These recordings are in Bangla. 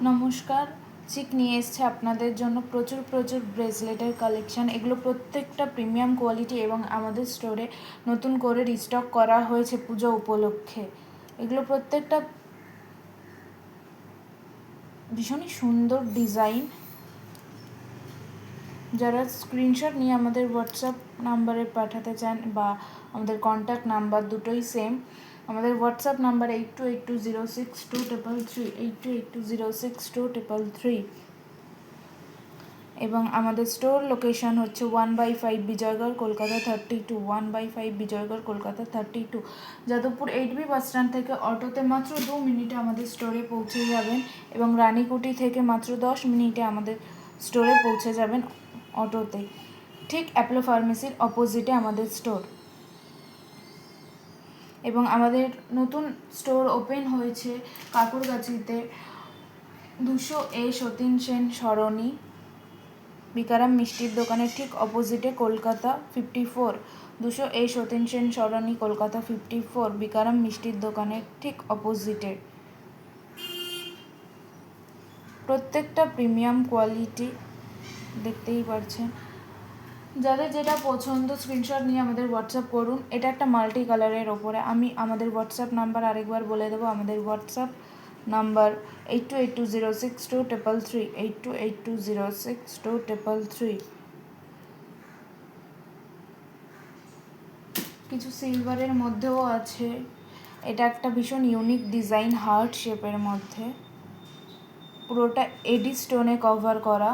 নমস্কার, চিক নিয়ে এসছে আপনাদের জন্য প্রচুর ব্রেসলেটের কালেকশান। এগুলো প্রত্যেকটা প্রিমিয়াম কোয়ালিটি এবং আমাদের স্টোরে নতুন করে রিস্টক করা হয়েছে পুজো উপলক্ষে। এগুলো প্রত্যেকটা ভীষণই সুন্দর ডিজাইন। যারা স্ক্রিনশট নিয়ে আমাদের হোয়াটসঅ্যাপ নাম্বারে পাঠাতে চান বা আমাদের কন্ট্যাক্ট নাম্বার দুটোই সেম। আমাদের হোয়াটসঅ্যাপ নাম্বার 8282062333 8282062333 এবং আমাদের স্টোর লোকেশান হচ্ছে 1/5 Bijaygarh Kolkata 32 1/5 Bijaygarh Kolkata 32। Jadavpur 8B bus stand থেকে অটোতে মাত্র 2 মিনিটে আমাদের স্টোরে পৌঁছে যাবেন এবং রানীকুটি থেকে মাত্র 10 মিনিটে আমাদের স্টোরে পৌঁছে যাবেন অটোতে। ঠিক অ্যাপোলো ফার্মেসির অপোজিটে আমাদের স্টোর। এবং আমাদের নতুন স্টোর ওপেন হয়েছে কাকুরগাছিতে 200A সতীন সেন সরণি বিকারাম মিষ্টির দোকানের ঠিক অপোজিটে কলকাতা 54। 200A সতীন সেন সরণি কলকাতা 54 বিকারাম মিষ্টির দোকানের ঠিক অপোজিটে। প্রত্যেকটা প্রিমিয়াম কোয়ালিটি দেখতেই পাচ্ছেন। যাদের যেটা পছন্দ স্ক্রিনশট নিয়ে আমাদের হোয়াটসঅ্যাপ করুন। এটা একটা মাল্টি কালারের ওপরে। আমি আমাদের হোয়াটসঅ্যাপ নাম্বার আরেকবার বলে দেবো। আমাদের হোয়াটসঅ্যাপ নাম্বার 8282062333 8282062333। কিছু সিলভারের মধ্যেও আছে। এটা একটা ভীষণ ইউনিক ডিজাইন, হার্ট শেপের মধ্যে, পুরোটা এডি স্টোনে কভার করা।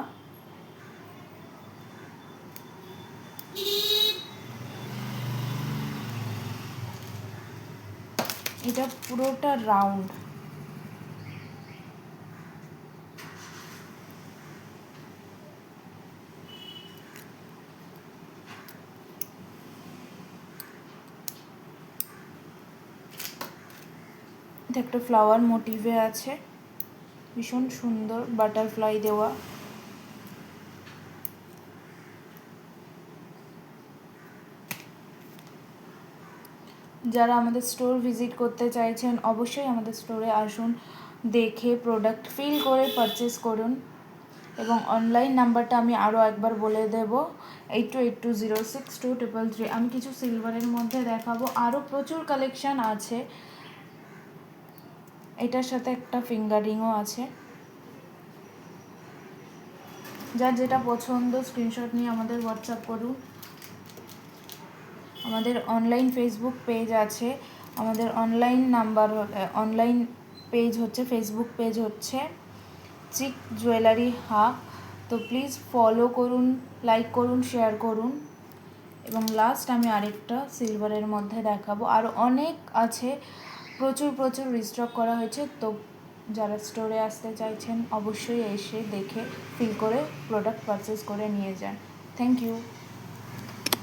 এটা পুরোটা রাউন্ড। এটা একটা ফ্লাওয়ার মোটিভে আছে, ভীষণ সুন্দর বাটারফ্লাই দেওয়া। যারা আমাদের স্টোর ভিজিট করতে চাইছেন অবশ্যই আমাদের স্টোরে আসুন, দেখে প্রোডাক্ট ফিল করে পারচেস করুন। এবং অনলাইন নাম্বারটা আমি আরও একবার বলে দেব 8282062333। আমি কিছু সিলভারের মধ্যে দেখাবো, আরও প্রচুর কালেকশান আছে। এটার সাথে একটা ফিঙ্গারিংও আছে। যার যেটা পছন্দ স্ক্রিনশট নিয়ে আমাদের হোয়াটসঅ্যাপ করুন। আমাদের অনলাইন ফেসবুক পেজ আছে। আমাদের অনলাইন পেজ হচ্ছে, ফেসবুক পেজ হচ্ছে চিক জুয়েলারি হাব। তো প্লিজ ফলো করুন, লাইক করুন, শেয়ার করুন। এবং লাস্ট আমি আরেকটা সিলভারের মধ্যে দেখাবো। আরও অনেক আছে, প্রচুর রিস্টক করা হয়েছে। তো যারা স্টোরে আসতে চাইছেন অবশ্যই এসে দেখে ফিল করে প্রোডাক্ট পারচেস করে নিয়ে যান। Thank you.